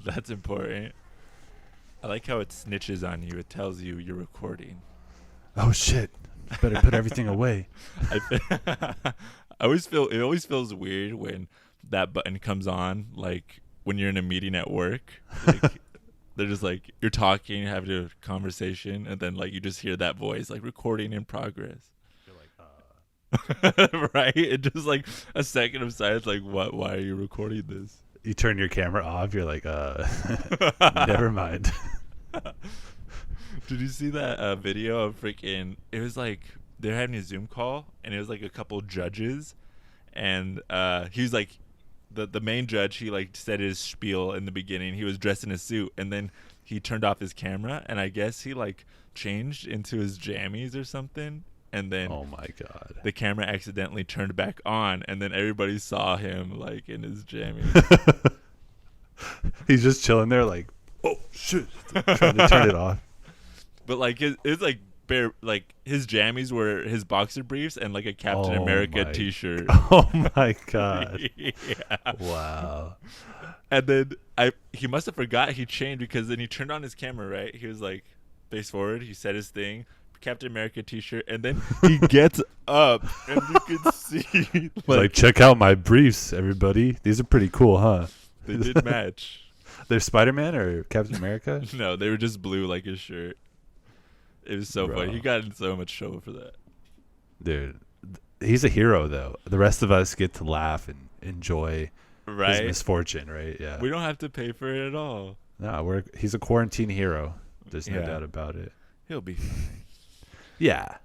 That's important. I like how it snitches on you. It tells you you're recording. Oh shit! Better put everything away. I always feel it always feels weird when that button comes on, like when you're in a meeting at work. Like they're just like you're talking, you're having a conversation, and then like you just hear that voice like recording in progress. You're like, Right? It just like a second of silence. Like, what? Why are you recording this? you turn your camera off. You're like, never mind. Did you see that video of freaking? It was like they're having a Zoom call, and it was like a couple judges, and he was like, the main judge. He like said his spiel in the beginning. He was dressed in a suit, and then he turned off his camera, and I guess he like changed into his jammies or something, and then Oh my god. the camera accidentally turned back on, and then everybody saw him like in his jammies. He's just chilling there, like, oh shit, trying to turn it off. But like it's like bare like his jammies were his boxer briefs and like a Captain Oh America my- t-shirt. Oh my god. Yeah. Wow. And then he must have forgot he changed because then he turned on his camera, right? He was like face forward, he said his thing, Captain America t-shirt, and then he gets up and you can see Like, check out my briefs, everybody. These are pretty cool, huh? they did match. They're Spider-Man or Captain America? No, they were just blue like his shirt. It was so Bro. funny. He got in so much trouble for that. Dude, he's a hero, though. The rest of us get to laugh and enjoy his Right? misfortune, right? Yeah. We don't have to pay for it at all. No, he's a quarantine hero. There's no Yeah. doubt about it. He'll be fine. Yeah.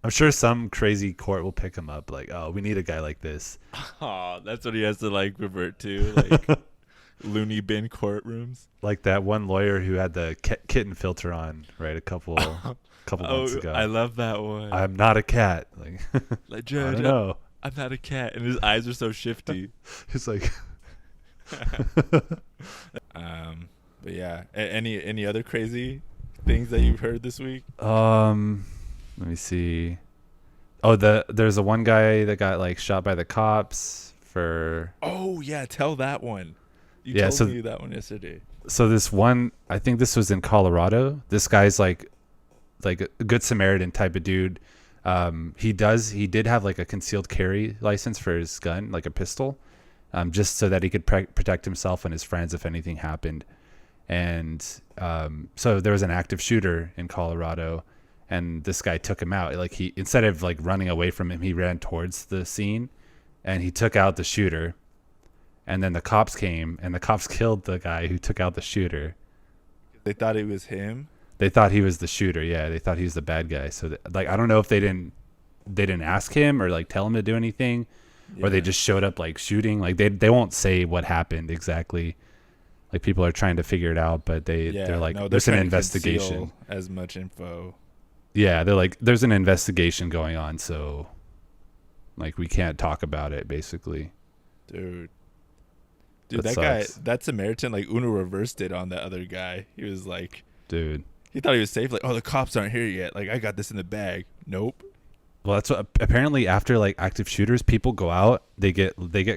I'm sure some crazy court will pick him up, like, oh, we need a guy like this. Oh, that's what he has to like revert to, like loony bin courtrooms. Like that one lawyer who had the kitten filter on, right, a couple months ago. I love that one. I'm not a cat. Like, Like, I Judge, don't know. I'm not a cat, and his eyes are so shifty. He's like, But yeah, any other crazy things that you've heard this week? let me see. Oh, there's a one guy that got like shot by the cops for. Oh yeah, tell that one. You Yeah, told so- me that one yesterday. So this one, I think this was in Colorado. This guy's like a good Samaritan type of dude. He did have like a concealed carry license for his gun, like a pistol, just so that he could protect himself and his friends if anything happened. And so there was an active shooter in Colorado, and this guy took him out. Like, he, instead of like running away from him, he ran towards the scene, and he took out the shooter. And then the cops came, and the cops killed the guy who took out the shooter. They thought it was him. They thought he was the shooter. Yeah, they thought he was the bad guy. So like, I don't know if they didn't ask him or like tell him to do anything, or they Yeah. just showed up like shooting. Like, they won't say what happened exactly. Like, people are trying to figure it out, but they're like, no, there's an trying to investigation. conceal as much info. Yeah, they're like, there's an investigation going on, so like, we can't talk about it, basically. Dude, That that guy, sucks. that Samaritan, like Uno reversed it on the other guy. He was like, Dude. he thought he was safe. Like, oh, the cops aren't here yet. Like, I got this in the bag. Nope. Well, that's what apparently after like active shooters, people go out, they get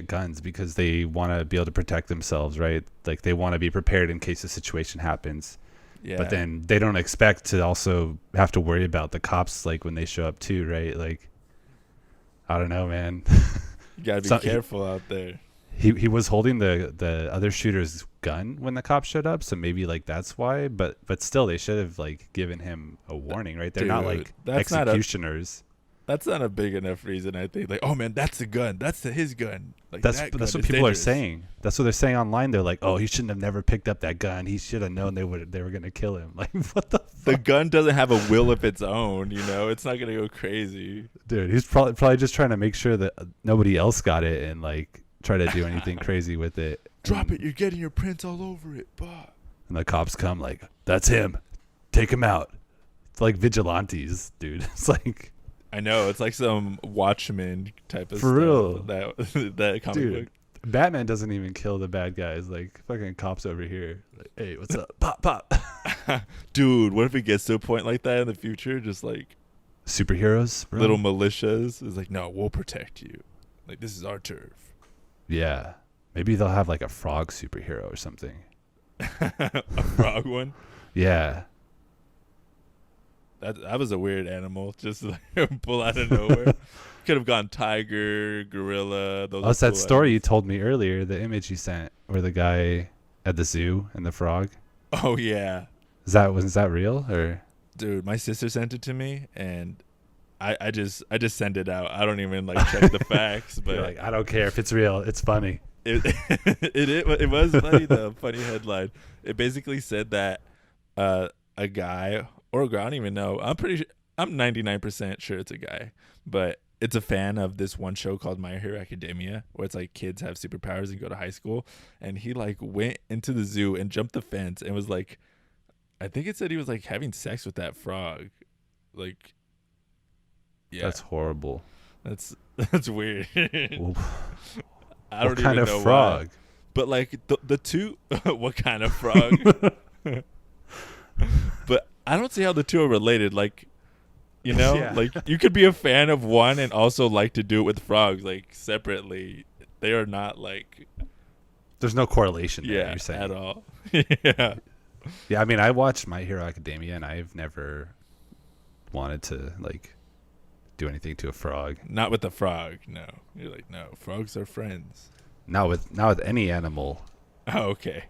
guns because they want to be able to protect themselves, right? Like, they want to be prepared in case a situation happens. Yeah. But then they don't expect to also have to worry about the cops, like, when they show up too, right? Like, I don't know, man. you gotta be So- careful out there. He was holding the other shooter's gun when the cops showed up, so maybe like that's why. But still, they should have like given him a warning, right? They're not Dude, like that's not a- executioners. That's not a big enough reason, I think. Like, oh man, that's the gun. That's his gun. Like, That's that gun what is people dangerous. are saying. That's what they're saying online. They're like, "Oh, he shouldn't have never picked up that gun. He should have known they were gonna kill him." Like, what the The fuck? gun doesn't have a will of its own. You know, it's not gonna go crazy. Dude, he's probably just trying to make sure that nobody else got it and like try to do anything crazy with it. Drop it. You're getting your prints all over it. Bah. And the cops come like, "That's him. Take him out." It's like vigilantes, dude. It's like, I know, it's like some Watchmen type of For stuff. real. That comic dude, Batman doesn't even kill the bad guys. Like, fucking cops over here. Like, hey, what's up? Pop, pop. book. Dude, what if it gets to a point like that in the future? Just like Superheroes, bro. little militias is like, no, we'll protect you. Like, this is our turf. Yeah. Maybe they'll have like a frog superhero or something. A frog one. Yeah. That was a weird animal, just like pull out of nowhere. Could have gone tiger, gorilla. Those. Oh, it's that cool story you animals. told me earlier, the image you sent, where the guy at the zoo and the frog. Oh yeah, Was that real or? dude. My sister sent it to me, and I just send it out. I don't even like check the facts, but You're like, I don't care if it's real. It's funny. it it was funny though. Funny headline. It basically said that a guy or a girl, I don't even know. I'm 99% sure it's a guy, but it's a fan of this one show called My Hero Academia, where it's like kids have superpowers and go to high school. And he like went into the zoo and jumped the fence and was like, I think it said he was like having sex with that frog. Like, yeah, That's horrible. that's weird. Well, I don't what kind even of know frog? why. But like the two, what kind of frog? But I don't see how the two are related. Like, you know, Yeah. like you could be a fan of one and also like to do it with frogs, like separately. They are not like, There's no correlation there, yeah, you're saying. at all. Yeah. Yeah, I mean, I watched My Hero Academia, and I've never wanted to like do anything to a frog. Not with the frog. No. You're like, no, frogs are friends. Not with any animal. Oh, okay.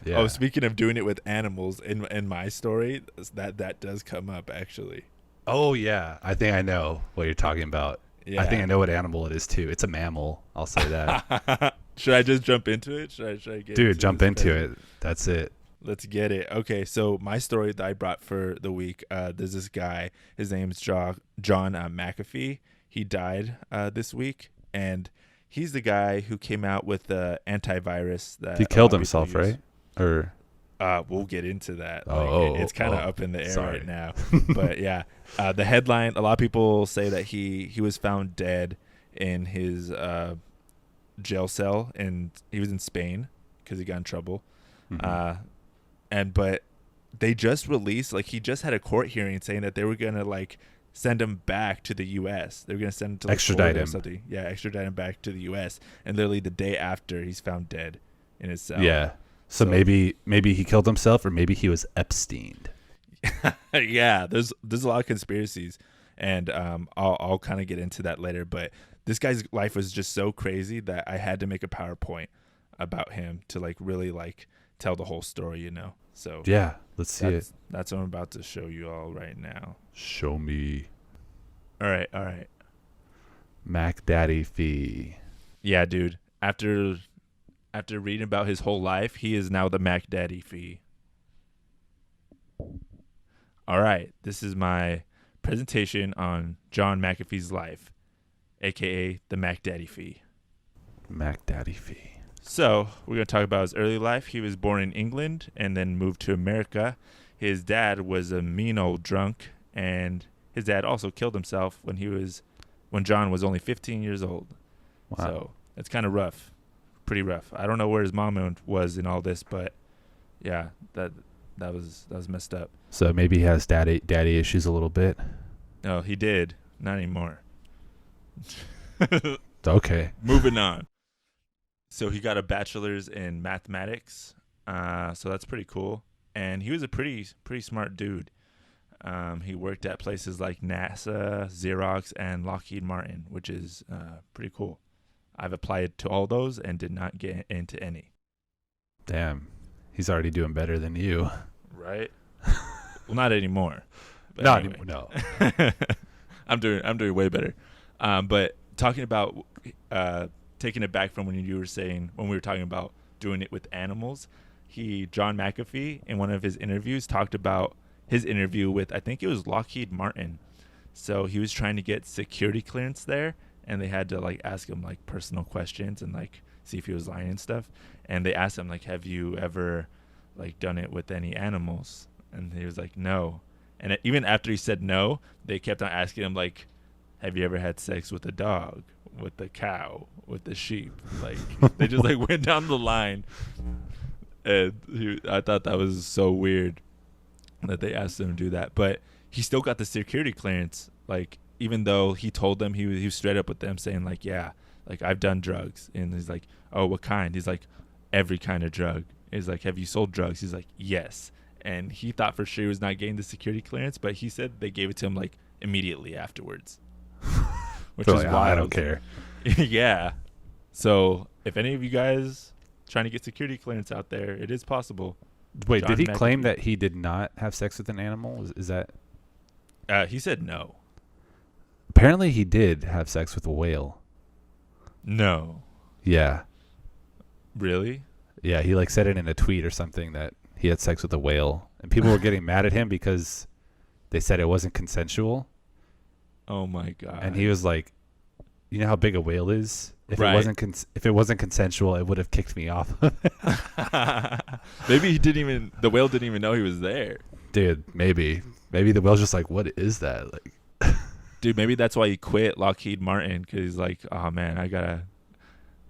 Yeah. Oh, speaking of doing it with animals, in my story, that does come up actually. Oh yeah, I think I know what you're talking about. Yeah. I think I know what animal it is too. It's a mammal. I'll say that. Should I just jump into it? Should I get Dude, jump this into crazy? it. That's it. Let's get it. Okay, so my story that I brought for the week, there's this guy. His name's John McAfee. He died this week, and he's the guy who came out with the antivirus that He a killed lot of people himself, use. right? Or We'll get into that. It's kind of up in the air sorry. right now. But yeah, the headline, a lot of people say that he was found dead in his jail cell, and he was in Spain because he got in trouble. But they just released, like, he just had a court hearing saying that they were gonna like send him back to the U.S. They were gonna send him to like, Extradite Florida or him. something. Yeah, extradite him back to the U.S. And literally the day after, he's found dead in his cell. yeah. So maybe he killed himself, or maybe he was Epsteined. Yeah, there's a lot of conspiracies, and I'll kind of get into that later. But this guy's life was just so crazy that I had to make a PowerPoint about him to like really like tell the whole story, you know. So Yeah, let's see it. that's what I'm about to show you all right now. Show me All right. MacDaddyFee. Yeah, dude. After reading about his whole life, he is now the MacDaddyFee. All right, this is my presentation on John McAfee's life, aka the MacDaddyFee. MacDaddyFee. So we're going to talk about his early life. He was born in England and then moved to America. His dad was a mean old drunk, and his dad also killed himself when John was only 15 years old. Wow. So it's kind of rough, pretty rough. I don't know where his mom was in all this, but yeah, that was messed up. So maybe he has daddy issues a little bit. No, he did. Not anymore. Okay. Moving on. So he got a bachelor's in mathematics. So that's pretty cool. And he was a pretty smart dude. He worked at places like NASA, Xerox, and Lockheed Martin, which is pretty cool. I've applied to all those and did not get into any. Damn. He's already doing better than you. Right? Well, not anymore. But Not anyway. anymore. No. I'm doing way better. But talking about taking it back from when you were saying, when we were talking about doing it with animals, John McAfee, in one of his interviews, talked about his interview with, I think it was Lockheed Martin. So he was trying to get security clearance there, and they had to like ask him like personal questions and like see if he was lying and stuff. And they asked him like, have you ever like done it with any animals? And he was like, no. And even after he said no, they kept on asking him like, have you ever had sex with a dog, with a cow, with a sheep? Like they just like went down the line. And I thought that was so weird that they asked him to do that. But he still got the security clearance. Like even though he told them, he was straight up with them saying like, yeah, Like, I've done drugs. And he's like, oh, what kind? He's like, every kind of drug. He's like, have you sold drugs? He's like, yes. And he thought for sure he was not getting the security clearance, but he said they gave it to him like immediately afterwards, which is Like, wild. I don't care. Yeah. So if any of you guys trying to get security clearance out there, it is possible. Wait, John did he McAfee. claim that he did not have sex with an animal? Is that? He said no. Apparently, he did have sex with a whale. No. Yeah. Really? Yeah, he like said it in a tweet or something that he had sex with a whale, and people were getting mad at him because they said it wasn't consensual. Oh my god. And he was like, "You know how big a whale is? If Right. if it wasn't consensual, it would have kicked me off." Maybe the whale didn't even know he was there. Dude, maybe the whale's just like, "What is that?" Like, Dude, maybe that's why he quit Lockheed Martin, because he's like, oh man,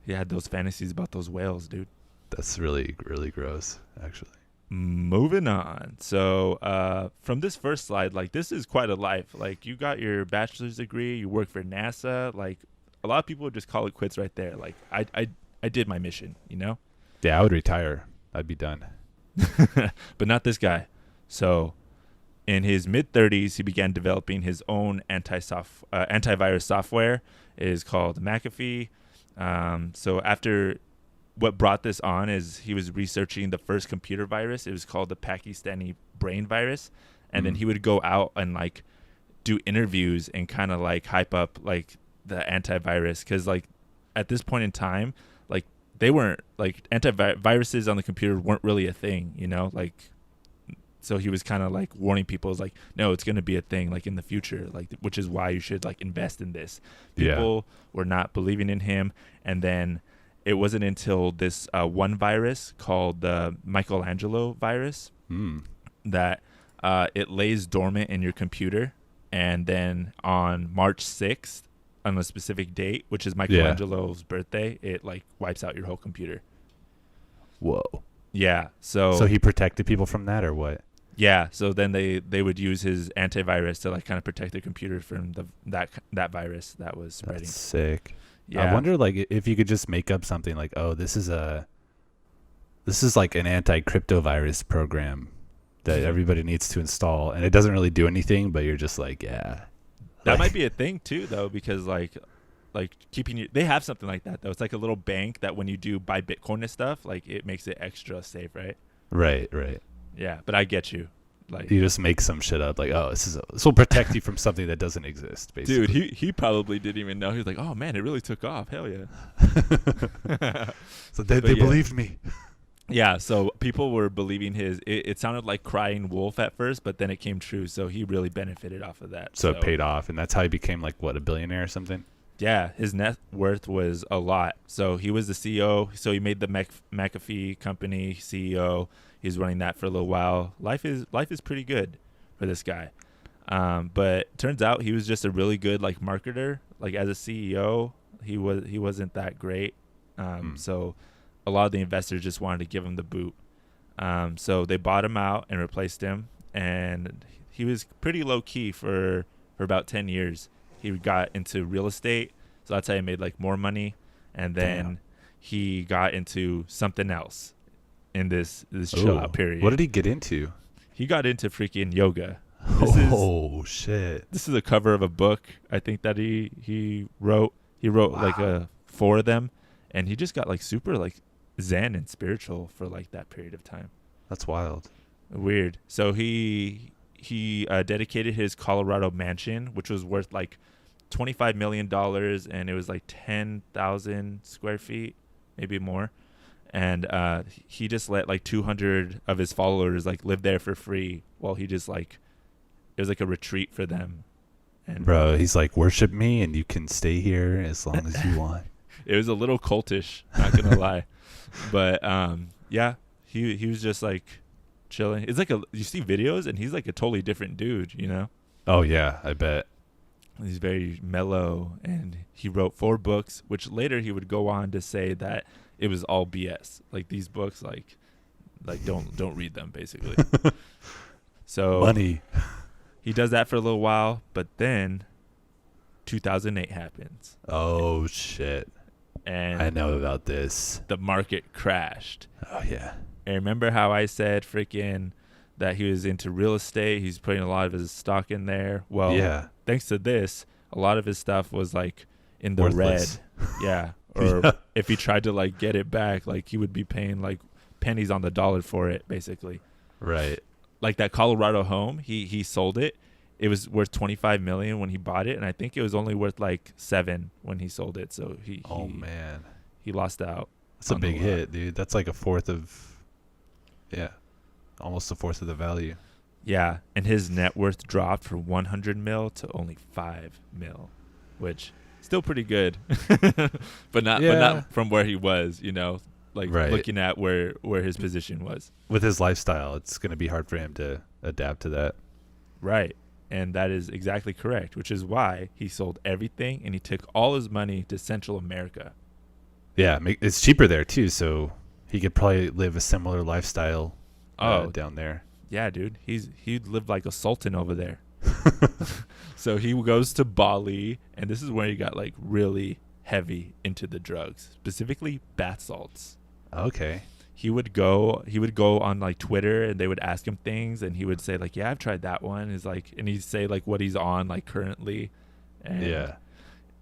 he had those fantasies about those whales, dude. that's really gross, actually. Moving on. So from this first slide, like, this is quite a life. Like, you got your bachelor's degree, you work for NASA. Like, a lot of people would just call it quits right there. Like, I did my mission, you know? Yeah, I would retire. I'd be done. But not this guy. So in his mid-30s, he began developing his own antivirus software. It is called McAfee. So after, what brought this on is he was researching the first computer virus. It was called the Pakistani brain virus. And then he would go out and like do interviews and kind of like hype up like the antivirus. Because like at this point in time, like they weren't like antiviruses on the computer weren't really a thing, you know, like. So he was kind of like warning people, like, no, it's going to be a thing like in the future, like, which is why you should like invest in this. People were not believing in him. And then it wasn't until this one virus called the Michelangelo virus that it lays dormant in your computer. And then on March 6th, on a specific date, which is Michelangelo's birthday, it like wipes out your whole computer. Whoa. Yeah. So he protected people from that, or what? Yeah, so then they would use his antivirus to like kind of protect their computer from that virus that was spreading. That's sick. Yeah. I wonder like if you could just make up something like, oh, this is like an anti-crypto virus program that everybody needs to install, and it doesn't really do anything, but you're just like, yeah. That might be a thing too, though, because like keeping you, they have something like that though. It's like a little bank that when you do buy Bitcoin and stuff, like it makes it extra safe, right? Right. Yeah, but I get you. Like, you just make some shit up, like, oh, this will protect you from something that doesn't exist, basically. dude, he probably didn't even know. He was like, oh man, it really took off. Hell yeah. So they believed me. Yeah, so people were believing it sounded like crying wolf at first, but then it came true. So he really benefited off of that. So it paid off, and that's how he became like what, a billionaire or something? Yeah, his net worth was a lot. So he was the CEO. So he made the McAfee company CEO. He's running that for a little while. Life is pretty good for this guy. But turns out he was just a really good like marketer. Like as a CEO, he wasn't that great. So a lot of the investors just wanted to give him the boot. So they bought him out and replaced him. And he was pretty low key for about 10 years. He got into real estate. So that's how he made like more money. And then he got into something else in this chill out period. What did he get into? He got into freaking yoga. Shit. This is a cover of a book, I think, that he wrote. He wrote like 4 of them, and he just got like super like zen and spiritual for like that period of time. That's wild. Weird. So he dedicated his Colorado mansion, which was worth like $25 million, and it was like 10,000 square feet, maybe more. And he just let like 200 of his followers like live there for free while he just like, it was like a retreat for them. And bro, he's like, worship me and you can stay here as long as you want. It was a little cultish, not gonna lie. But yeah, he was just like chilling. It's like you see videos and he's like a totally different dude, you know? Oh yeah, I bet. He's very mellow, and he wrote 4 books, which later he would go on to say that it was all BS. Like these books, like don't read them, basically. So money. He does that for a little while, but then 2008 happens. Oh shit. and I know about this. the market crashed. Oh yeah. And remember how I said freaking that he was into real estate? He's putting a lot of his stock in there. Well, Yeah. thanks to this, a lot of his stuff was like in the Worthless. red. Yeah. Or Yeah. if he tried to like get it back, like he would be paying like pennies on the dollar for it, basically. Right. Like that Colorado home, he sold it. It was worth $25 million when he bought it, and I think it was only worth like $7 million when he sold it. So Oh man. he lost out. That's a on the big lot. hit, dude. That's like a fourth of. Yeah. Almost a fourth of the value. Yeah, and his net worth dropped from 100 mil to only 5 mil, which still pretty good, but not from where he was. You know, like Right. looking at where his position was. With his lifestyle, it's going to be hard for him to adapt to that. Right, and that is exactly correct. Which is why he sold everything and he took all his money to Central America. Yeah, it's cheaper there too, so he could probably live a similar lifestyle down there. Yeah, dude, he'd live like a sultan over there. So he goes to Bali, and this is where he got like really heavy into the drugs, specifically bath salts. Okay. He would go on like Twitter, and they would ask him things, and he would say like, "Yeah, I've tried that one." Is like, and he'd say like what he's on like currently, and Yeah.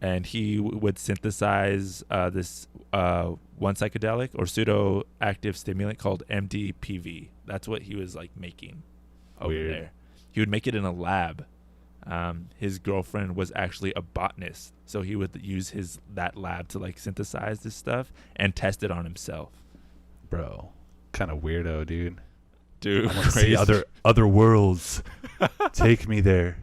and he would synthesize this one psychedelic or pseudo active stimulant called MDPV. That's what he was like making over Weird. there. He would make it in a lab. His girlfriend was actually a botanist, so he would use that lab to like synthesize this stuff and test it on himself. Bro, kind of weirdo, dude. Dude, I want to crazy. see other worlds. Take me there.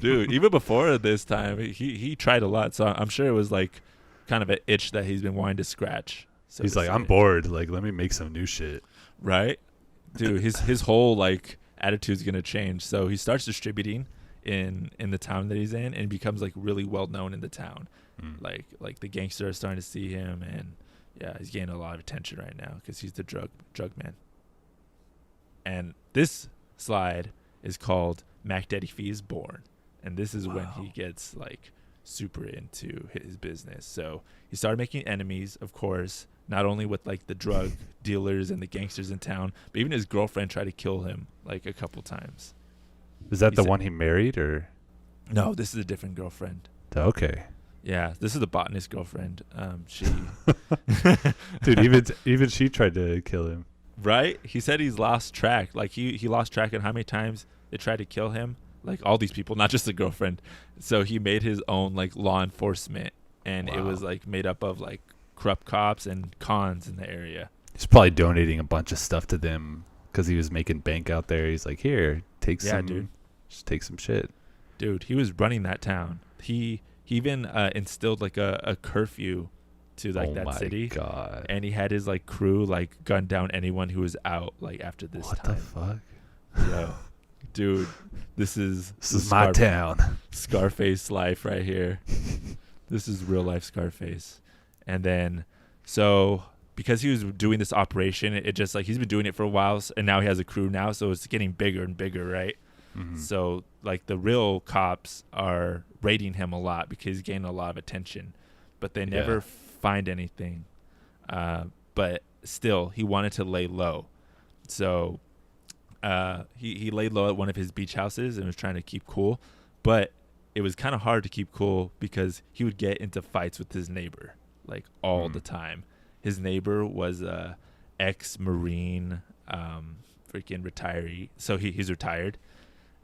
Dude, even before this time, he tried a lot, so I'm sure it was like kind of an itch that he's been wanting to scratch. So He's to like, say. I'm bored. Like, let me make some new shit. Right? Dude, his whole like attitude's gonna change. So he starts distributing in the town that he's in, and becomes like really well known in the town. Like the gangsters are starting to see him, and yeah, he's getting a lot of attention right now because he's the drug man. And this slide is called MacDaddyFee is Born, and this is when he gets like super into his business. So he started making enemies, of course, not only with like the drug dealers and the gangsters in town, but even his girlfriend tried to kill him like a couple times. Is that He the said- one he married, or? No, this is a different girlfriend. Okay. Yeah, this is the botanist girlfriend. She Dude, even she tried to kill him. right? He said he's lost track. Like he lost track on how many times they tried to kill him. Like all these people, not just the girlfriend. So he made his own like law enforcement, and it was like made up of like corrupt cops and cons in the area. He's probably donating a bunch of stuff to them because he was making bank out there. He's like, here, take some, dude. Just take some shit. Dude, he was running that town. He even instilled like a curfew to like that city. God. And he had his like crew like gun down anyone who was out like after this What time. the fuck? Yo, dude, this is my town. Scarface life right here. This is real life Scarface. And then, so because he was doing this operation, it just like he's been doing it for a while, and now he has a crew now, so it's getting bigger and bigger, right? Mhm. So like the real cops are raiding him a lot because he's getting a lot of attention, but they never find anything. But still, he wanted to lay low, so he laid low at one of his beach houses and was trying to keep cool, but it was kind of hard to keep cool because he would get into fights with his neighbor like all the time. His neighbor was a ex-Marine, freaking retiree, so he's retired.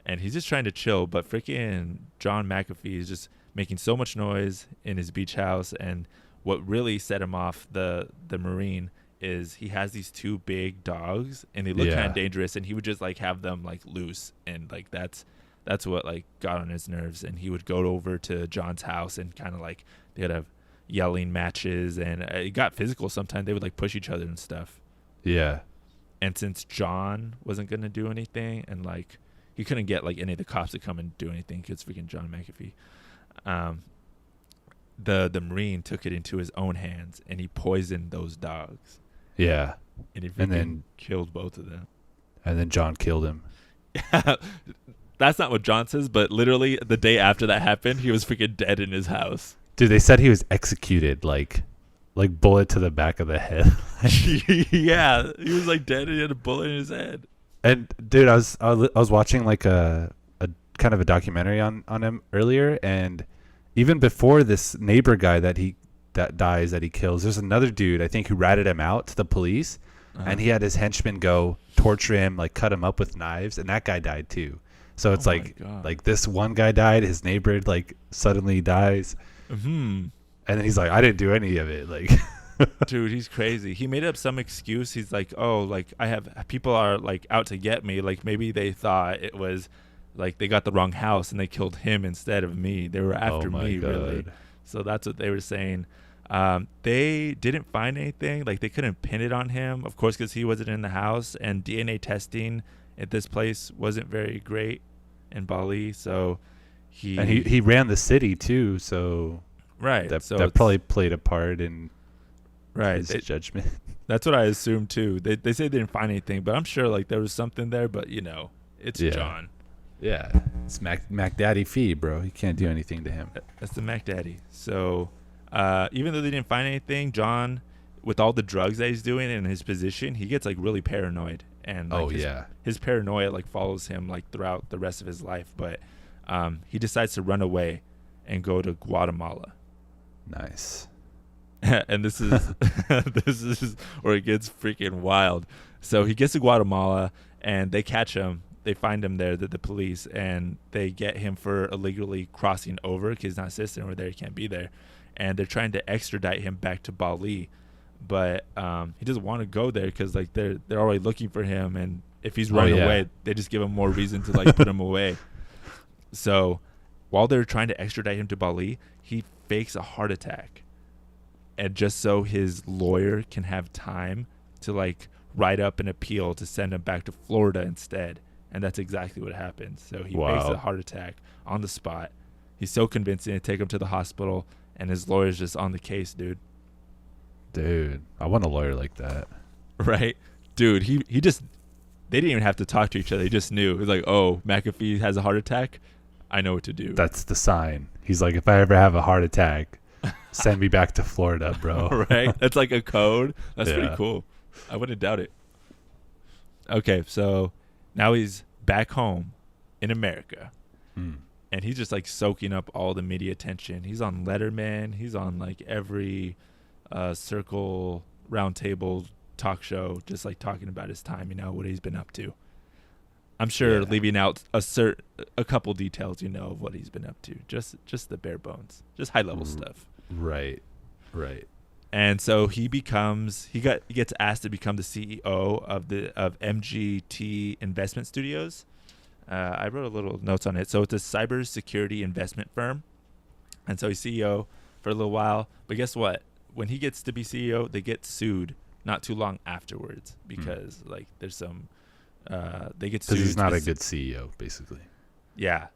And he's just trying to chill, but freaking John McAfee is just making so much noise in his beach house. And what really set him off, the Marine, is he has these two big dogs, and they look kind of dangerous. And he would just like have them like loose, and like that's what like got on his nerves. And he would go over to John's house and kind of like they'd have yelling matches, and it got physical. Sometimes they would like push each other and stuff. Yeah. And since John wasn't gonna do anything, and like he couldn't get like any of the cops to come and do anything because freaking John McAfee. The Marine took it into his own hands, and he poisoned those dogs. Yeah. And he And then killed both of them. And then John killed him. That's not what John says, but literally the day after that happened, he was freaking dead in his house. Dude, they said he was executed like like bullet to the back of the head. Yeah, he was like dead and he had a bullet in his head. And dude, I was watching like a kind of a documentary on him earlier, and even before this neighbor guy that dies that he kills, there's another dude I think who ratted him out to the police, and he had his henchmen go torture him, like cut him up with knives, and that guy died too. So it's like this one guy died, his neighbor like suddenly dies, and then he's like, I didn't do any of it, like. Dude, he's crazy. He made up some excuse. He's like, oh, like I have people are like out to get me. Like maybe they thought it was like they got the wrong house and they killed him instead of me. They were after me, God. Really. So that's what they were saying. They didn't find anything. Like they couldn't pin it on him, of course, because he wasn't in the house. And DNA testing at this place wasn't very great in Bali. So he ran the city too. So right, that probably played a part in. Right, his judgment. That's what I assumed too. They say they didn't find anything, but I'm sure like there was something there. But it's John. Yeah, it's MacDaddyFee, bro. You can't do anything to him. That's the MacDaddy. So even though they didn't find anything, John, with all the drugs that he's doing and his position, he gets like really paranoid, and like, his paranoia like follows him like throughout the rest of his life. But he decides to run away and go to Guatemala. Nice. And this is where it gets freaking wild. So he gets to Guatemala and they catch him. They find him there, the police, and they get him for illegally crossing over because he's not a citizen over there. He can't be there. And they're trying to extradite him back to Bali. But he doesn't want to go there because like they're already looking for him. And if he's running away, they just give him more reason to like put him away. So while they're trying to extradite him to Bali, he fakes a heart attack. And just so his lawyer can have time to like write up an appeal to send him back to Florida instead. And that's exactly what happened. So he fakes a heart attack on the spot. He's so convincing to take him to the hospital, and his lawyer's just on the case, dude. Dude, I want a lawyer like that. Right? Dude, he just, they didn't even have to talk to each other. They just knew. It was like, oh, McAfee has a heart attack. I know what to do. That's the sign. He's like, if I ever have a heart attack, send me back to Florida, bro. Right? That's like a code. That's pretty cool. I wouldn't doubt it. Okay, so now he's back home in America. And he's just like soaking up all the media attention. He's on Letterman. He's on like every circle roundtable talk show, just like talking about his time, what he's been up to. I'm sure leaving out a couple details, of what he's been up to. Just the bare bones, just high level stuff. Right. And so he gets asked to become the CEO of MGT Investment Studios. I wrote a little notes on it. So it's a cybersecurity investment firm, and so he's CEO for a little while. But guess what? When he gets to be CEO, they get sued not too long afterwards because like there's some they get sued because he's not a good CEO, basically. Yeah.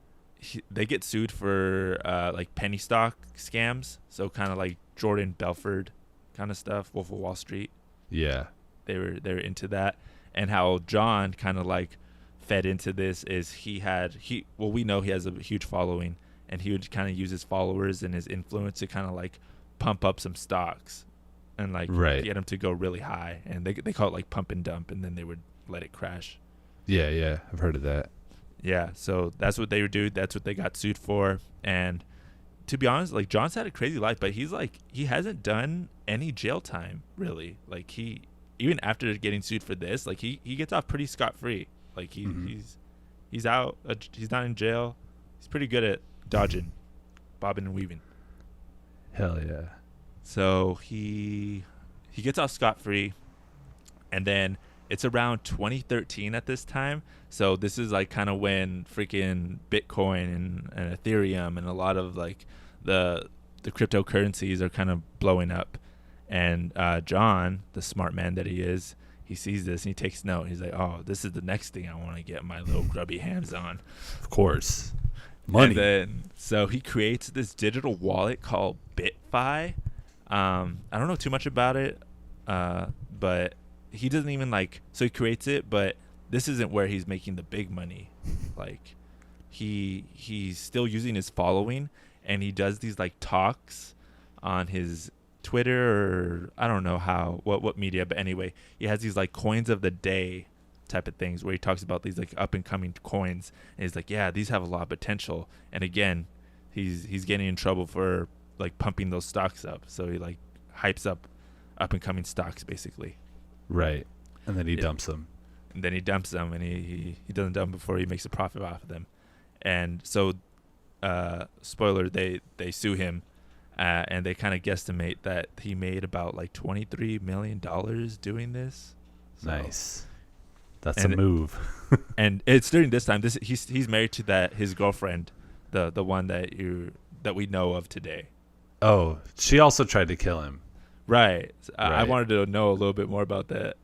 They get sued for like penny stock scams, so kind of like Jordan Belford kind of stuff, Wolf of Wall Street. Yeah, they were into that, and how John kind of like fed into this is we know he has a huge following, and he would kind of use his followers and his influence to kind of like pump up some stocks, and like get them to go really high, and they call it like pump and dump, and then they would let it crash. Yeah, I've heard of that. Yeah, so that's what they would do. That's what they got sued for. And to be honest, like John's had a crazy life, but he's like he hasn't done any jail time really. Like he even after getting sued for this, like he gets off pretty scot-free. Like he's out. He's not in jail. He's pretty good at dodging, bobbing and weaving. Hell yeah. So he gets off scot-free, and then it's around 2013 at this time. So this is like kind of when freaking Bitcoin and Ethereum and a lot of like the cryptocurrencies are kind of blowing up. And John, the smart man that he is, he sees this and he takes note. He's like, oh, this is the next thing I want to get my little grubby hands on. Of course. Money. And then, so he creates this digital wallet called BitFi. I don't know too much about it, but he doesn't even like, so he creates it, but this isn't where he's making the big money. Like he's still using his following, and he does these like talks on his Twitter or I don't know what media, but anyway, he has these like coins of the day type of things where he talks about these like up and coming coins, and he's like, yeah, these have a lot of potential. And again, he's getting in trouble for like pumping those stocks up, so he like hypes up and coming stocks basically. Right. And then he dumps them. And then he dumps them, and he doesn't dump them before he makes a profit off of them. And so spoiler, they sue him, and they kind of guesstimate that he made about like $23 million doing this. So, nice. That's a move. And it's during this time. He's married to his girlfriend, the one that we know of today. Oh, she also tried to kill him. Right. I wanted to know a little bit more about that.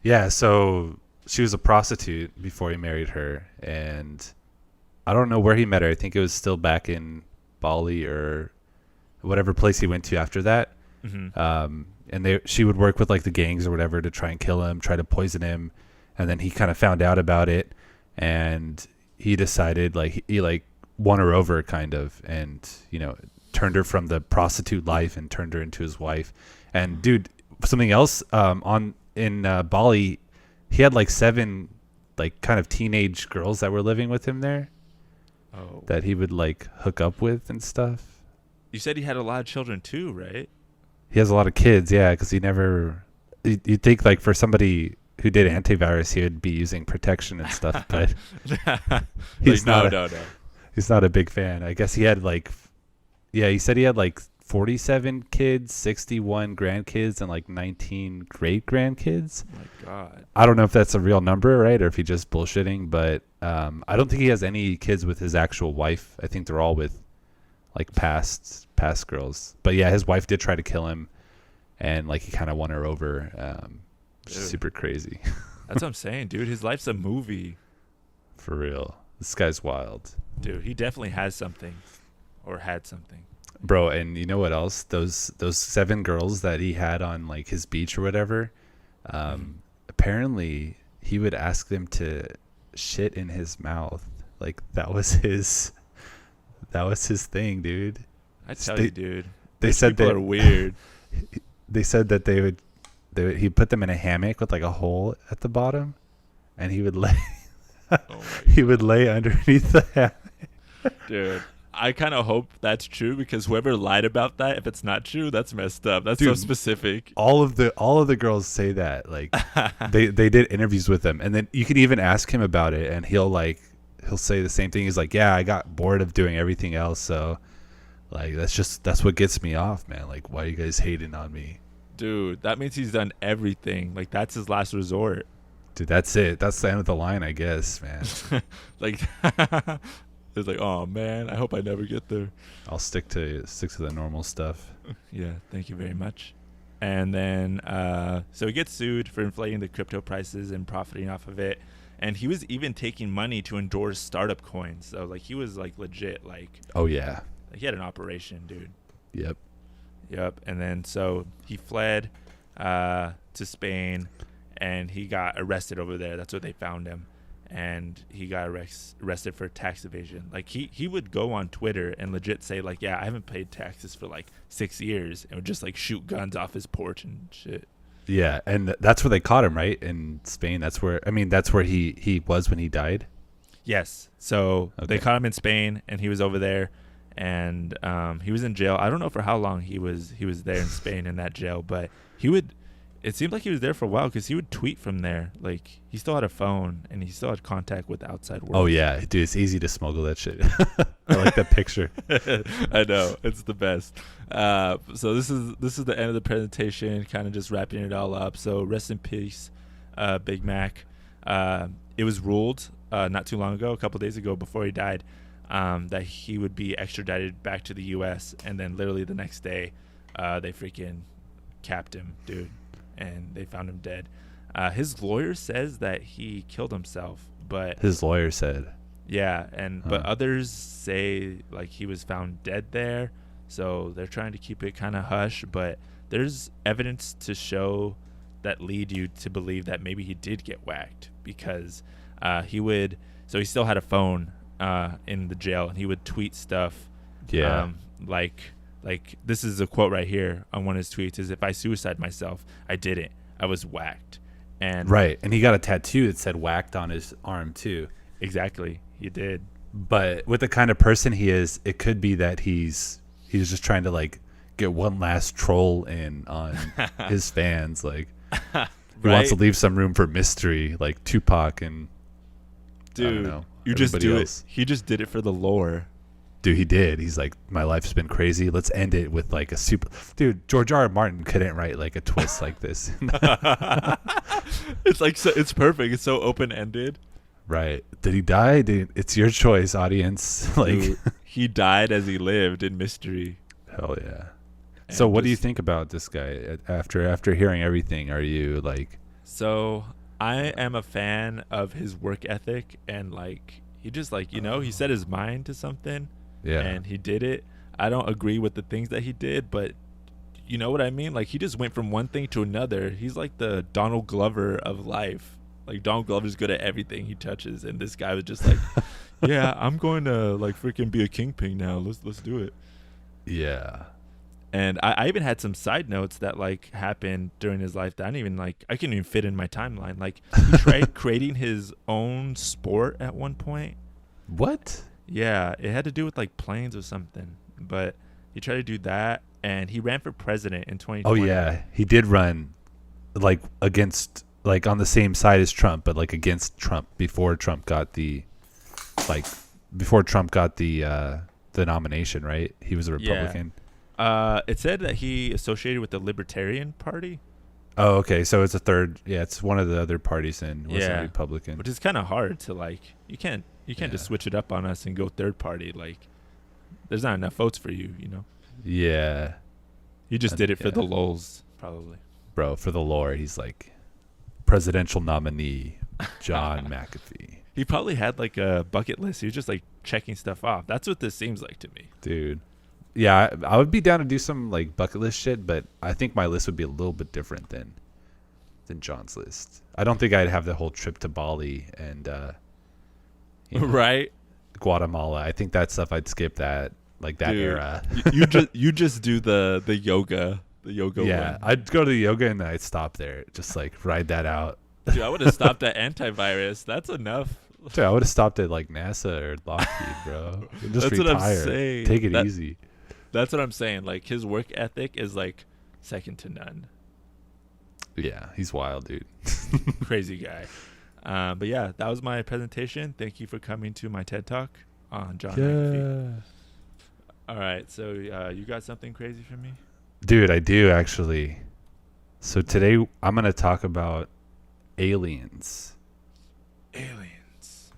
Yeah, so she was a prostitute before he married her, and I don't know where he met her. I think it was still back in Bali or whatever place he went to after that. Mm-hmm. And she would work with like the gangs or whatever to try and kill him, try to poison him, and then he kind of found out about it, and he decided like he like won her over kind of, and turned her from the prostitute life and turned her into his wife. And dude, something else in Bali, he had like 7 like kind of teenage girls that were living with him there. Oh. That he would like hook up with and stuff. You said he had a lot of children too, right? He has a lot of kids, yeah, because you'd think like for somebody who did antivirus, he would be using protection and stuff, but he's like, no. He's not a big fan. I guess he had he said he had like 47 kids, 61 grandkids, and like 19 great grandkids. Oh my God. I don't know if that's a real number, right? Or if he's just bullshitting, but I don't think he has any kids with his actual wife. I think they're all with like past girls. But yeah, his wife did try to kill him, and like he kind of won her over. Which is super crazy. That's what I'm saying, dude. His life's a movie. For real. This guy's wild. Dude, he definitely has something. Or had something. Bro, and you know what else? Those 7 girls that he had on like his beach or whatever, apparently he would ask them to shit in his mouth. Like that was his thing, dude. I tell you, dude. They said people are weird. They said that he'd put them in a hammock with like a hole at the bottom, and he would lay he would lay underneath the hammock. Dude, I kind of hope that's true, because whoever lied about that, if it's not true, that's messed up. That's so specific. All of the girls say that. Like they did interviews with him, and then you can even ask him about it, and he'll say the same thing. He's like, yeah, I got bored of doing everything else, so like that's what gets me off, man. Like, why are you guys hating on me? Dude, that means he's done everything. Like, that's his last resort. Dude, that's it. That's the end of the line, I guess, man. Like, it's like, oh man, I hope I never get there. I'll stick to the normal stuff. Yeah, thank you very much. And then, so he gets sued for inflating the crypto prices and profiting off of it. And he was even taking money to endorse startup coins. So like, he was like legit. Like, oh yeah, like, he had an operation, dude. Yep. And then so he fled to Spain, and he got arrested over there. That's where they found him. And he got arrested for tax evasion. Like, he would go on Twitter and legit say like, yeah, I haven't paid taxes for like 6 years, and would just like shoot guns off his porch and shit. Yeah, and that's where they caught him, right? In Spain. That's where he was when he died. Yes. So They caught him in Spain, and he was over there, and he was in jail. I don't know for how long he was there in Spain in that jail, but it seemed like he was there for a while, because he would tweet from there. Like, he still had a phone, and he still had contact with the outside world. Oh yeah, dude, it's easy to smuggle that shit. I like that picture. I know, it's the best. So this is the end of the presentation, kind of just wrapping it all up. So rest in peace, Big Mac. It was ruled not too long ago, a couple days ago, before he died, that he would be extradited back to the U.S. And then literally the next day, they freaking capped him, dude. And they found him dead. His lawyer says that he killed himself, but his lawyer said, yeah, but others say like he was found dead there, so they're trying to keep it kind of hush. But there's evidence to show that lead you to believe that maybe he did get whacked, because he still had a phone in the jail, and he would tweet stuff, like Like, this is a quote right here on one of his tweets, is, "If I suicide myself, I didn't. I was whacked." And right. And he got a tattoo that said whacked on his arm too. exactly, he did. But with the kind of person he is, it could be that he's just trying to like get one last troll in on his fans. Like he wants to leave some room for mystery, like Tupac and dude. I don't know, you just do else. it. He just did it for the lore. Dude, he did. He's like, my life's been crazy. Let's end it with like a super. Dude, George R. R. Martin couldn't write like a twist like this. It's like it's perfect. It's so open ended. Right? Did he die? It's your choice, audience. Like dude, he died as he lived in mystery. Hell yeah. And so, what do you think about this guy after hearing everything? Are you like? So I am a fan of his work ethic, and like he just like he set his mind to something. Yeah. And he did it. I don't agree with the things that he did, but you know what I mean? Like, he just went from one thing to another. He's like the Donald Glover of life. Like, Donald Glover's good at everything he touches, and this guy was just like, yeah, I'm going to like freaking be a kingpin now. Let's do it. Yeah. And I even had some side notes that like happened during his life that I couldn't even fit in my timeline. Like, he tried creating his own sport at one point. What? Yeah, it had to do with like planes or something, but he tried to do that, and he ran for president in 2020. Oh yeah, he did run like against, like on the same side as Trump, but like against Trump before Trump got the nomination, right? He was a Republican. Yeah. It said that he associated with the Libertarian Party. Oh, okay, so it's a third. Yeah, it's one of the other parties in was a Republican, which is kind of hard to like. You can't just switch it up on us and go third party. Like, there's not enough votes for you, Yeah. He just did it for the lulz, probably. Bro, for the lore, he's like presidential nominee John McAfee. He probably had like a bucket list. He was just like checking stuff off. That's what this seems like to me. Dude. Yeah, I would be down to do some like bucket list shit, but I think my list would be a little bit different than John's list. I don't think I'd have the whole trip to Bali and right, Guatemala. I think that stuff I'd skip that, like that era. you just do the yoga yeah one. I'd go to the yoga and then I'd stop there, just like ride that out. Dude, I would have stopped at antivirus. That's enough. Dude, I would have stopped at like NASA or Lockheed, bro. Just That's retire. what I'm saying. Take it easy. That's what I'm saying. Like, his work ethic is like second to none. Yeah, he's wild, dude. Crazy guy. But yeah, that was my presentation. Thank you for coming to my TED Talk on John McAfee. All right, so you got something crazy for me? Dude, I do actually. So today I'm going to talk about aliens. Aliens.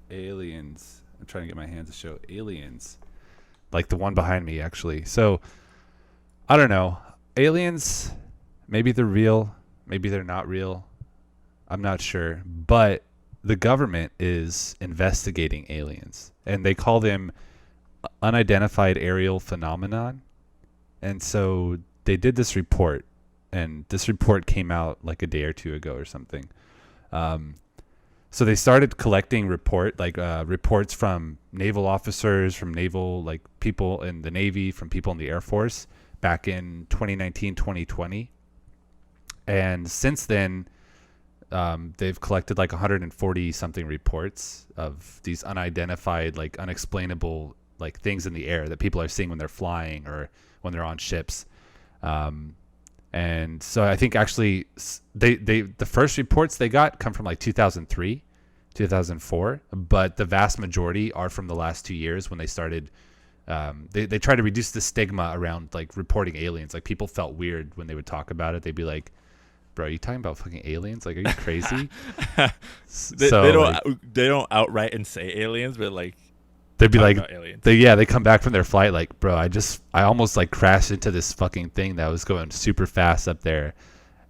I'm trying to get my hands to show aliens. Like the one behind me, actually. So, I don't know. Aliens, maybe they're real. Maybe they're not real. I'm not sure. But the government is investigating aliens. And they call them unidentified aerial phenomenon. And so they did this report. And this report came out like a day or two ago or something. So they started collecting reports from naval officers, from naval like people in the Navy, from people in the Air Force back in 2019, 2020. And since then, they've collected like 140 something reports of these unidentified, like unexplainable like things in the air that people are seeing when they're flying or when they're on ships. And so I think actually the first reports they got come from like 2003, 2004, but the vast majority are from the last 2 years when they started. They try to reduce the stigma around like reporting aliens. Like, people felt weird when they would talk about it. They'd be like, "Bro, are you talking about fucking aliens? Like, are you crazy?" They don't outright and say aliens, but like they'd be like, aliens. They come back from their flight like, "Bro, I almost like crashed into this fucking thing that was going super fast up there,"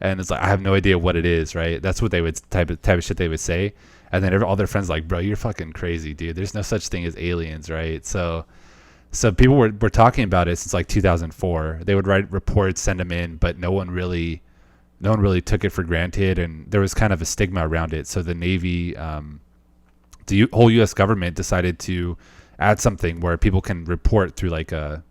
and it's like, I have no idea what it is, right? That's what they would type of shit they would say, and then all their friends like, "Bro, you're fucking crazy, dude. There's no such thing as aliens, right?" So people were talking about it since like 2004. They would write reports, send them in, but no one really took it for granted, and there was kind of a stigma around it. So the Navy, the whole U.S. government decided to add something where people can report through like a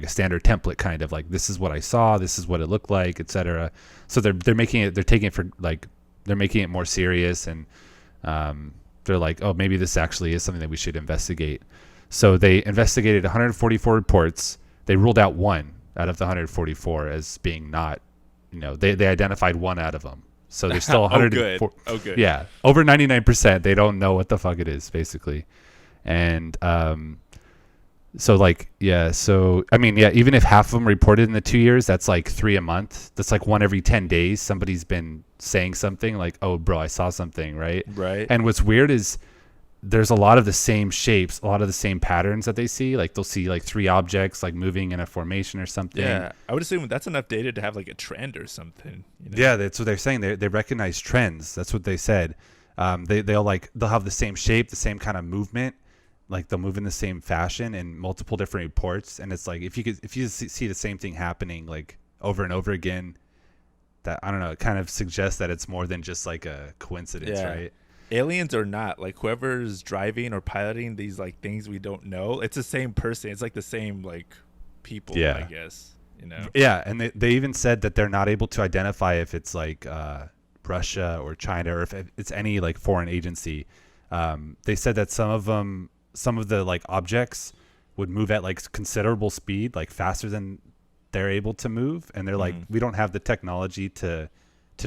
standard template, kind of like, this is what I saw, this is what it looked like, etc. So they're making it, they're taking it for like, they're making it more serious, and they're like, oh, maybe this actually is something that we should investigate. So they investigated 144 reports. They ruled out one out of the 144 as being not, they identified one out of them. So there's still 104. Oh, good. Yeah, over 99%. They don't know what the fuck it is, basically. And so like, yeah. So I mean, yeah. Even if half of them reported in the 2 years, that's like 3 a month. That's like one every 10 days. Somebody's been saying something like, "Oh, bro, I saw something," right? Right. And what's weird is there's a lot of the same shapes, a lot of the same patterns that they see. Like they'll see like 3 objects like moving in a formation or something. Yeah, I would assume that's enough data to have like a trend or something. Yeah, that's what they're saying. They recognize trends. That's what they said. They'll have the same shape, the same kind of movement. Like they'll move in the same fashion in multiple different reports. And it's like if you see the same thing happening like over and over again, that, I don't know, it kind of suggests that it's more than just like a coincidence, right? Aliens or not, like whoever's driving or piloting these like things we don't know, it's the same person. It's like the same like people, I guess. Yeah, and they even said that they're not able to identify if it's like Russia or China, or if it's any like foreign agency. They said that some of the like objects would move at like considerable speed, like faster than they're able to move, and they're like, we don't have the technology to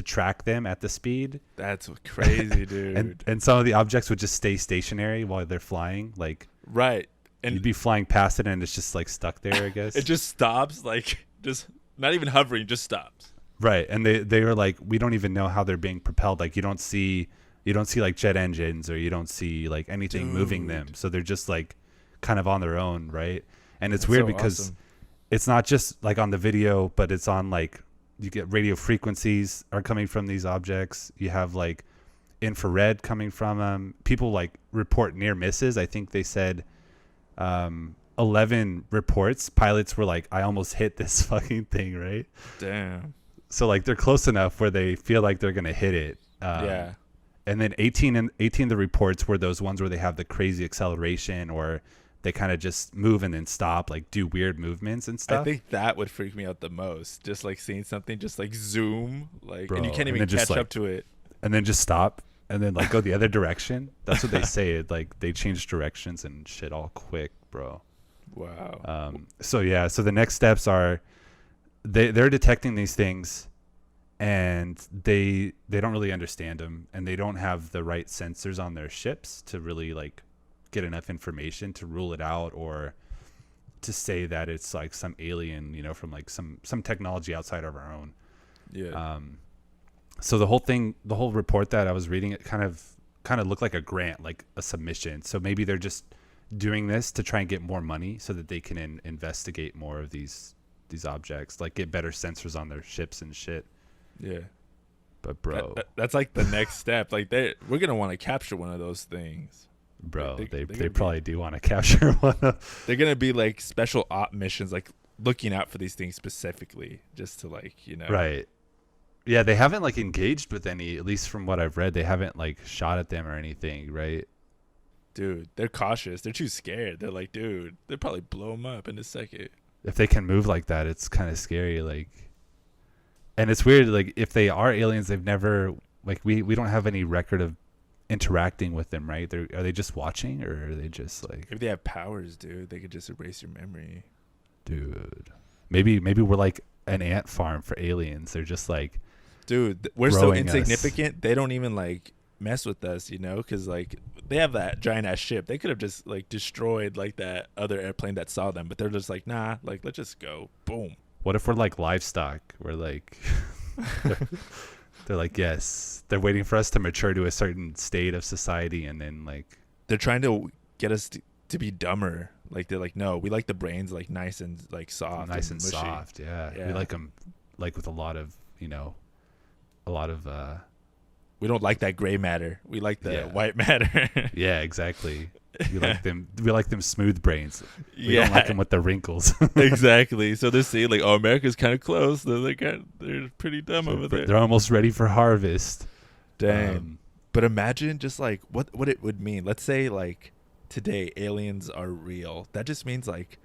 track them at the speed. That's crazy, dude. and some of the objects would just stay stationary while they're flying, like, right, and you'd be flying past it and it's just like stuck there, I guess. It just stops, like, just not even hovering, just stops. Right. And they were like, we don't even know how they're being propelled. Like you don't see like jet engines, or you don't see like anything moving them. So they're just like kind of on their own, right? And it's weird because it's not just like on the video, but it's on like, you get radio frequencies are coming from these objects. You have like infrared coming from them. People like report near misses. I think they said 11 reports. Pilots were like, I almost hit this fucking thing, right? Damn. So like they're close enough where they feel like they're gonna hit it. Yeah. And then 18 of the reports were those ones where they have the crazy acceleration, or they kind of just move and then stop, like do weird movements and stuff. I think that would freak me out the most. Just like seeing something just like zoom, like, bro, and you can't even catch up to it. And then just stop and then like go the other direction. That's what they say. It, like they change directions and shit all quick, bro. Wow. So yeah, so the next steps are they're detecting these things, and they don't really understand them, and they don't have the right sensors on their ships to really like get enough information to rule it out, or to say that it's like some alien, from like some technology outside of our own. Yeah. So the whole report that I was reading, it kind of looked like a grant, like a submission. So maybe they're just doing this to try and get more money so that they can investigate more of these objects, like get better sensors on their ships and shit. Yeah. But bro, that's like the next step. Like we're gonna want to capture one of those things. Bro, they probably do want to capture one. They're gonna be like special op missions, like looking out for these things specifically, just to like, Right. Yeah, they haven't like engaged with any, at least from what I've read. They haven't like shot at them or anything, right? Dude, they're cautious. They're too scared. They're like, dude, they'll probably blow them up in a second. If they can move like that, it's kind of scary. Like, and it's weird. Like, if they are aliens, they've never like we don't have any record of interacting with them, right? Are they just watching, or are they just like, if they have powers, dude, they could just erase your memory, dude? Maybe we're like an ant farm for aliens. They're just like, dude, we're so insignificant, they don't even like mess with us, because like they have that giant ass ship. They could have just like destroyed like that other airplane that saw them, but they're just like, nah, like let's just go, boom. What if we're like livestock? We're like they're like, yes, they're waiting for us to mature to a certain state of society, and then like they're trying to get us to be dumber. Like they're like, no, we like the brains like nice and like soft, nice and mushy. soft. Yeah, we like them like with a lot of we don't like that gray matter. We like the white matter. Yeah, exactly. We like them smooth brains. We don't like them with the wrinkles. Exactly. So they're seeing like, oh, America's kind of close. They're pretty dumb over there. They're almost ready for harvest. Dang. But imagine just like what it would mean. Let's say like today aliens are real, that just means like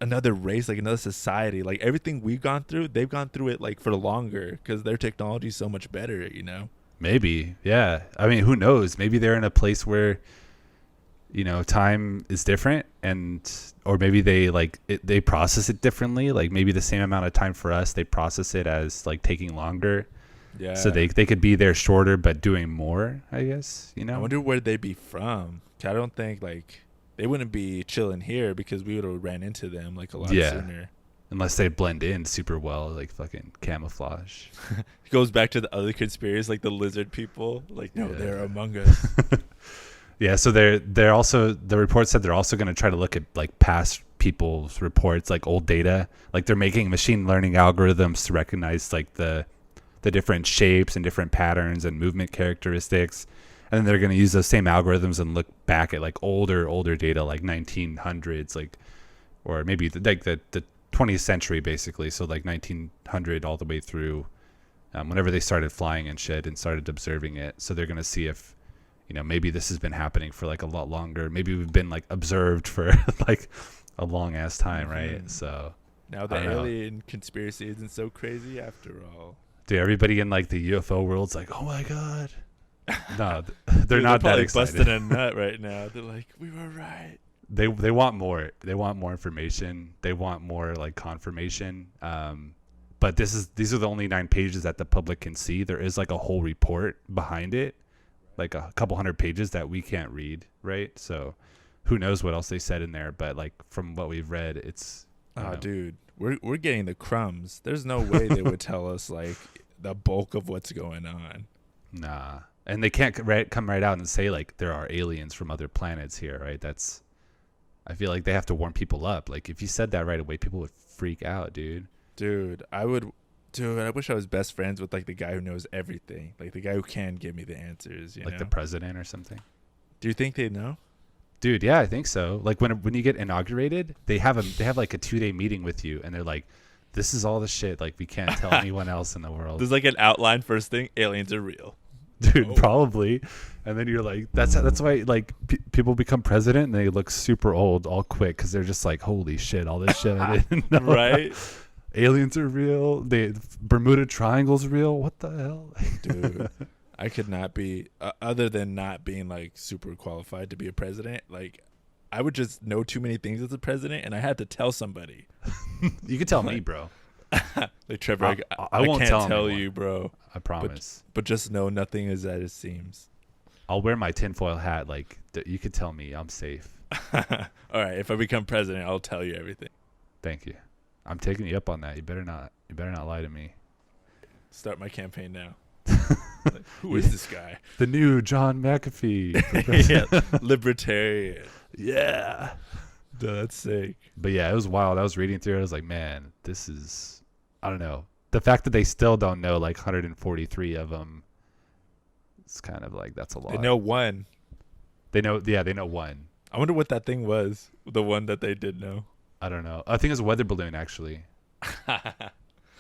another race, like another society, like everything we've gone through, they've gone through it like for longer because their technology is so much better, you know. Maybe, yeah. I mean, who knows? Maybe they're in a place where, you know, time is different, and or maybe they like they process it differently. Like maybe the same amount of time for us, they process it as like taking longer. Yeah, So they could be there shorter but doing more, I guess, you I know. wonder where they'd be from. I don't think like they wouldn't be chilling here because we would have ran into them like a lot sooner. Unless they blend in super well, like fucking camouflage. It goes back to the other conspiracies, like the lizard people. Like, no, Yeah. they're among us. Yeah, so they're also, the report said they're also going to try to look at like past people's reports, like old data. Like they're making machine learning algorithms to recognize like the different shapes and different patterns and movement characteristics. And then they're going to use those same algorithms and look back at like older data, like 1900s, like, or maybe like the 20th century basically. So like 1900 all the way through whenever they started flying and shit and started observing it. So they're going to see if, you know, maybe this has been happening for like a lot longer. Maybe we've been like observed for like a long ass time, right? So now the alien conspiracy isn't so crazy after all. Dude, everybody in like the UFO world's like, oh my god. No, they're not that excited. Busting a nut right now. They're like, we were right. They want more. They want more information. They want more like confirmation. But these are the only 9 pages that the public can see. There is like a whole report behind it, like a couple hundred pages that we can't read, right? So who knows what else they said in there? But like from what we've read, it's dude, we're getting the crumbs. There's no way they would tell us like the bulk of what's going on. Nah. And they can't come right out and say like there are aliens from other planets here, right? I feel like they have to warm people up. Like if you said that right away, people would freak out, dude. Dude, I wish I was best friends with like the guy who knows everything, like the guy who can give me the answers. You like know? The president or something. Do you think they know? Dude, yeah, I think so. Like when you get inaugurated, they have like a 2-day meeting with you, and they're like, "This is all the shit. Like we can't tell anyone else in the world." There's like an outline first thing. Aliens are real. Dude, probably. And then you're like, that's why like people become president and they look super old all quick because they're just like, holy shit, all this shit I didn't know. Right? Aliens are real. Bermuda Triangle's real. What the hell? Dude, I could not be other than not being like super qualified to be a president. Like I would just know too many things as a president, and I had to tell somebody. You could tell me, bro. Like Trevor, I won't can't tell you, bro. I promise. But just know nothing is as it seems. I'll wear my tinfoil hat. Like you could tell me, I'm safe. All right, if I become president, I'll tell you everything. Thank you. I'm taking you up on that. You better not lie to me. Start my campaign now. Like, who is this guy? The new John McAfee. Yeah, libertarian. Yeah. Dude, that's sick. But yeah, it was wild. I was reading through it. I was like, man, this is, I don't know. The fact that they still don't know like 143 of them, it's kind of like, that's a lot. They know one. They know one. I wonder what that thing was. The one that they did know. I don't know. I think it was a weather balloon, actually.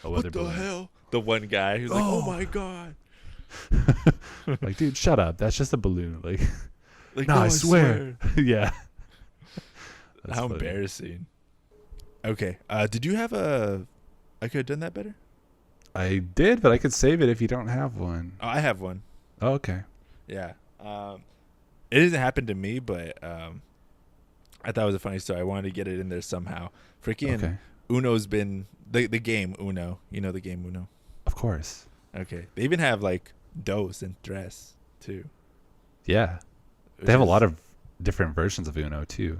What the hell? The one guy who's like, oh my God. Like, dude, shut up. That's just a balloon. Like no, I swear. Yeah. How funny. Embarrassing. Okay. Did you have I could have done that better? I did, but I could save it if you don't have one. Oh, I have one. Oh, okay. Yeah. It hasn't happened to me, but I thought it was a funny story. I wanted to get it in there somehow. Freaking Uno's been the game Uno. You know the game Uno? Of course. Okay. They even have like dos and tres too. Yeah. They have a lot of different versions of Uno too.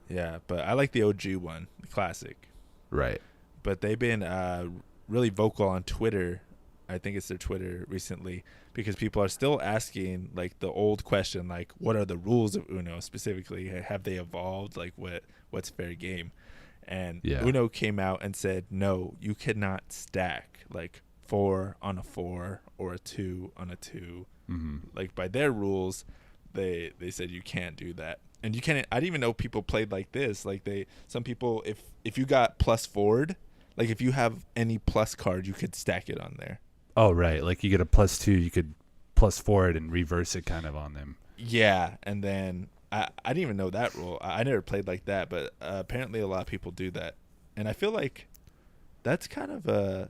Yeah, but I like the OG one, the classic. Right. But they've been really vocal on Twitter. I think it's their Twitter recently, because people are still asking like the old question, like what are the rules of Uno specifically? Have they evolved? Like what's fair game? And Uno came out and said, no, you cannot stack like 4 on a 4 or a 2 on a 2. Mm-hmm. Like by their rules, they said you can't do that. And you can't. I didn't even know people played like this. Like some people, if you got plus forward, like if you have any plus card, you could stack it on there. Oh right, like you get a +2, you could plus forward and reverse it kind of on them. Yeah, and then I didn't even know that rule. I never played like that, but apparently a lot of people do that, and I feel like that's kind of a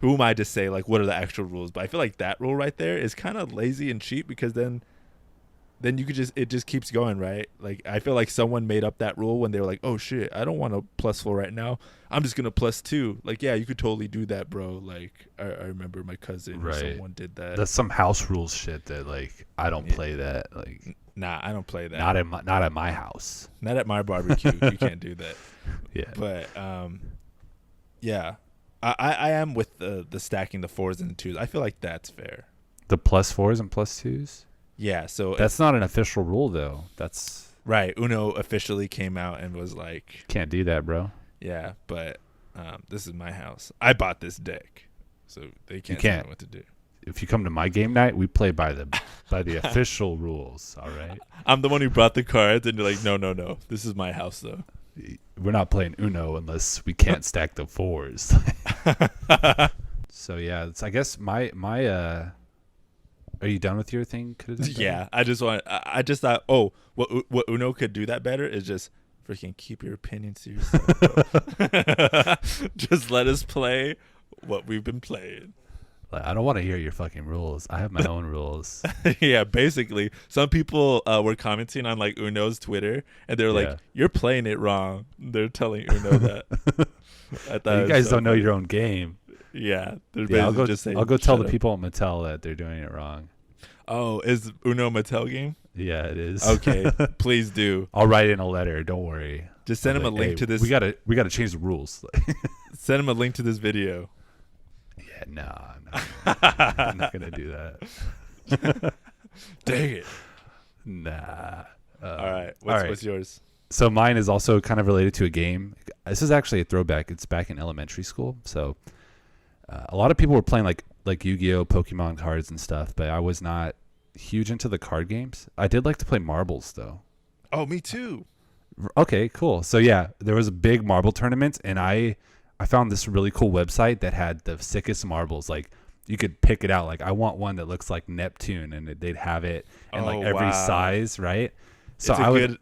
who am I to say like what are the actual rules? But I feel like that rule right there is kind of lazy and cheap because then you could it just keeps going, right? Like I feel like someone made up that rule when they were like, oh shit, I don't want a +4 right now. I'm just gonna +2. Like yeah, you could totally do that, bro. Like I remember my cousin or someone did that. That's some house rules shit that like I don't play that. Like nah, I don't play that. Not at my house. Not at my barbecue. You can't do that. Yeah. But yeah. I am with the stacking the 4s and 2s. I feel like that's fair. The +4s and +2s? Yeah, so that's not an official rule though. That's right. Uno officially came out and was like, can't do that, bro. Yeah, but this is my house. I bought this deck, so they can't tell me what to do. If you come to my game night, we play by the official rules. All right. I'm the one who brought the cards, and you're like, no. This is my house, though. We're not playing Uno unless we can't stack the 4s. So yeah, I guess my are you done with your thing? Yeah, I just thought, what Uno could do that better is just freaking keep your opinions to yourself. Just let us play what we've been playing. Like, I don't want to hear your fucking rules. I have my own rules. Yeah, basically, some people were commenting on like Uno's Twitter, and they're like, "You're playing it wrong." They're telling Uno that. I thought you guys don't know your own game. Yeah, they're basically just saying. I'll go tell the people at Mattel that they're doing it wrong. Oh, is Uno a Mattel game? Yeah, it is. Okay, please do. I'll write in a letter. Don't worry. Just send him a link to this. We gotta change the rules. Send him a link to this video. Yeah, no. I'm not gonna do that. Dang it. Nah. All right. What's yours? So mine is also kind of related to a game. This is actually a throwback. It's back in elementary school. So a lot of people were playing like Yu-Gi-Oh, Pokemon cards and stuff, but I was not huge into the card games. I did like to play marbles though. Oh, me too. Okay, cool. So yeah, there was a big marble tournament, and I found this really cool website that had the sickest marbles. Like you could pick it out. Like I want one that looks like Neptune, and they'd have it in like every size, right? So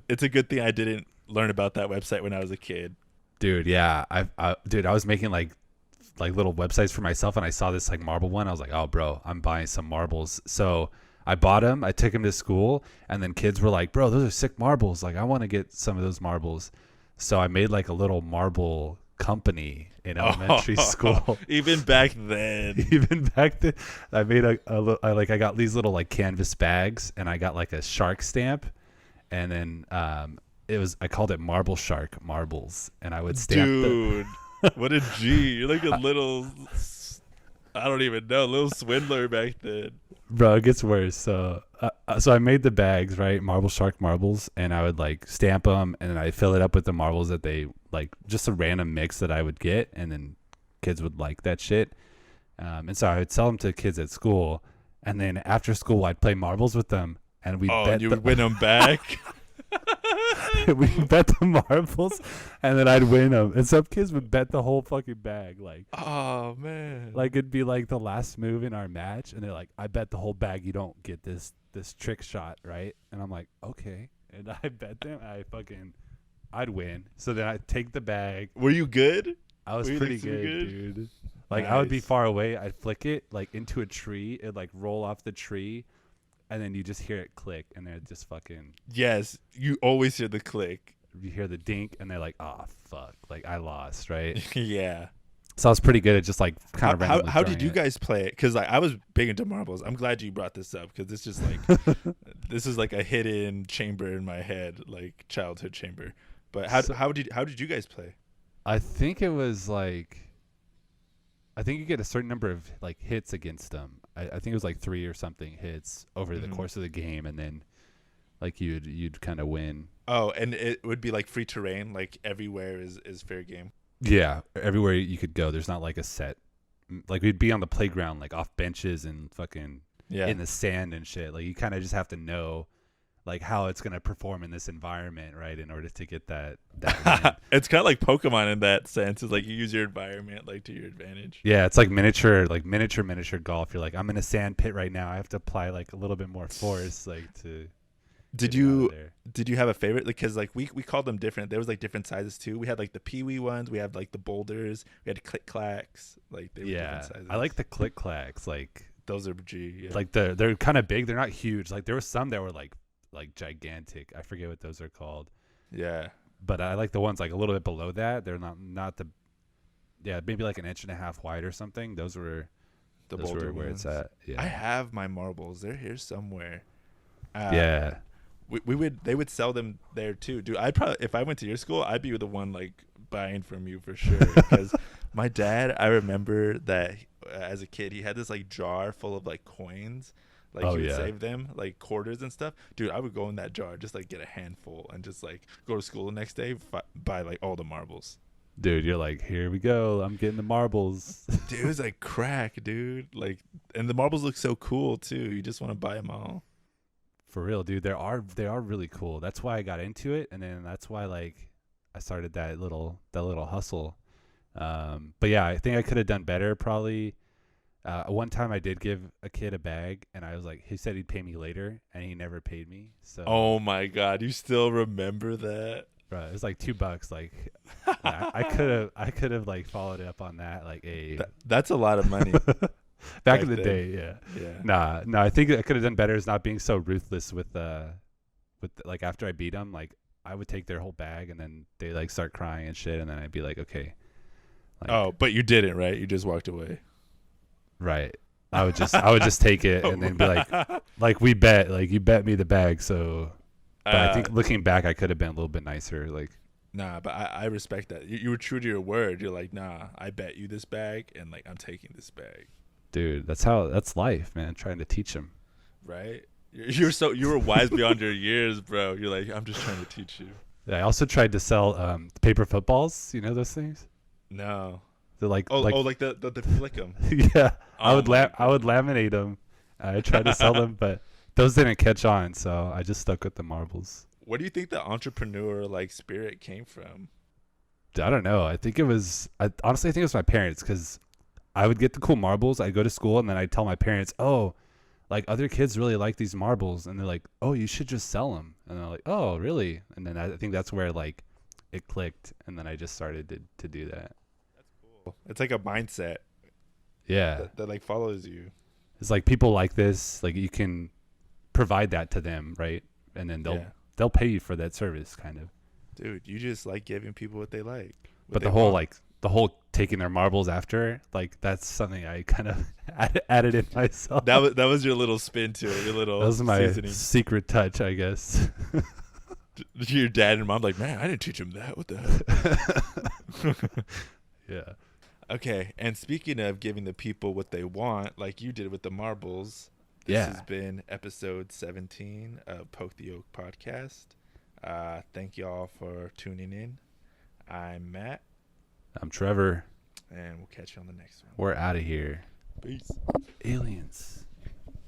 it's a good thing I didn't learn about that website when I was a kid. Dude, yeah. I was making like little websites for myself, and I saw this like marble one. I was like, oh, bro, I'm buying some marbles. So I bought them. I took them to school, and then kids were like, bro, those are sick marbles. Like I want to get some of those marbles. So I made like a little marble company in elementary school. Even back then. I made I got these little like canvas bags, and I got like a shark stamp, and then I called it Marble Shark Marbles, and I would stamp Dude, what a G. You're like a little, I don't even know, little swindler back then. Bro, it gets worse. So I made the bags, right? Marble Shark Marbles, and I would like stamp them, and then I fill it up with the marbles that they like, just a random mix that I would get, and then kids would like that shit. And so I would sell them to kids at school, and then after school I'd play marbles with them, and we would win them back. We bet the marbles, and then I'd win them. And some kids would bet the whole fucking bag. Like, oh man, like it'd be like the last move in our match, and they're like, "I bet the whole bag you don't get this trick shot, right?" And I'm like, "Okay." And I bet them. I'd win. So then I'd take the bag. Were you good? I was pretty good, dude. Like, nice. I would be far away. I'd flick it like into a tree. It'd like roll off the tree. And then you just hear it click, and they're just fucking... Yes, you always hear the click. You hear the dink, and they're like, oh, fuck. Like, I lost, right? Yeah. So I was pretty good at just, like, kind of randomly How did you guys play it? Because, like, I was big into marbles. I'm glad you brought this up, because it's just, like... this is, like, a hidden chamber in my head, like, childhood chamber. But how did you guys play? I think it was, like... I think you get a certain number of like hits against them. I think it was like 3 or something hits over the course of the game, and then like you'd kind of win. Oh, and it would be like free terrain, like everywhere is fair game. Yeah, everywhere you could go. There's not like a set. Like we'd be on the playground, like off benches and fucking in the sand and shit. Like you kind of just have to know like how it's gonna perform in this environment, right? In order to get that win. It's kind of like Pokemon in that sense. It's like you use your environment like to your advantage. Yeah, it's like miniature golf. You're like, I'm in a sand pit right now. I have to apply like a little bit more force, like to Did get it out of you there. did you have a favorite? Because like we called them different. There was like different sizes too. We had like the peewee ones. We had like the boulders. We had click clacks. Like they were different Yeah, sizes. I like the click clacks. Those are G. Yeah. Like they're kind of big. They're not huge. Like there were some that were like gigantic. I forget what those are called. Yeah. But I like the ones like a little bit below that. They're not the maybe like an inch and a half wide or something. Those were where it's at. Yeah. I have my marbles. They're here somewhere. Yeah. They would sell them there too, dude. I'd probably, if I went to your school, I'd be the one like buying from you for sure. Because my dad, I remember that as a kid, he had this like jar full of like coins. Like he would save them, like quarters and stuff. Dude, I would go in that jar, just like get a handful and just like go to school the next day, buy like all the marbles. Dude, you're like, here we go. I'm getting the marbles. Dude, it was like crack, dude. Like, and the marbles look so cool too. You just want to buy them all. For real, dude. They are really cool. That's why I got into it, and then that's why like I started that little hustle. But yeah, I think I could have done better probably. One time I did give a kid a bag, and I was like, he said he'd pay me later, and he never paid me. So oh my god, you still remember that? bro, it was like $2. Like I could have like followed it up on that. Like that's a lot of money. Back in the day, yeah. Yeah. No, I think I could have done better is not being so ruthless with like after I beat them, like I would take their whole bag and then they like start crying and shit, and then I'd be like, okay. Like, oh, but you didn't, right? You just walked away. Right. I would just take it and then be like we bet, like you bet me the bag, so. But I think looking back, I could have been a little bit nicer, like. Nah, but I respect that. You were true to your word. You're like, nah, I bet you this bag, and like I'm taking this bag. Dude, that's life, man. Trying to teach them. Right? You were wise beyond your years, bro. You're like, I'm just trying to teach you. I also tried to sell paper footballs. You know those things? No. They're like like the flick 'em. Yeah, Oh I would laminate them. I tried to sell them, but those didn't catch on, so I just stuck with the marbles. What do you think the entrepreneur like spirit came from? I don't know. I think it was. Honestly, I think it was my parents, because I would get the cool marbles. I'd go to school and then I'd tell my parents, "Oh, like other kids really like these marbles," and they're like, "Oh, you should just sell them." And they're like, "Oh, really?" And then I think that's where like it clicked, and then I just started to do that. That's cool. It's like a mindset. Yeah, that like follows you. It's like people like this. Like you can provide that to them, right? And then they'll pay you for that service, kind of. Dude, you just like giving people what they like. But the whole taking their marbles after, like that's something I kind of added in myself. That was your little spin to it. Your little. That was my seasoning. secret touch, I guess. Your dad and mom like, man, I didn't teach him that. What the hell? Yeah. Okay, and speaking of giving the people what they want, like you did with the marbles, this has been episode 17 of Poke the Yolk podcast. Thank y'all for tuning in. I'm Matt. I'm Trevor. And we'll catch you on the next one. We're out of here. Peace. Aliens.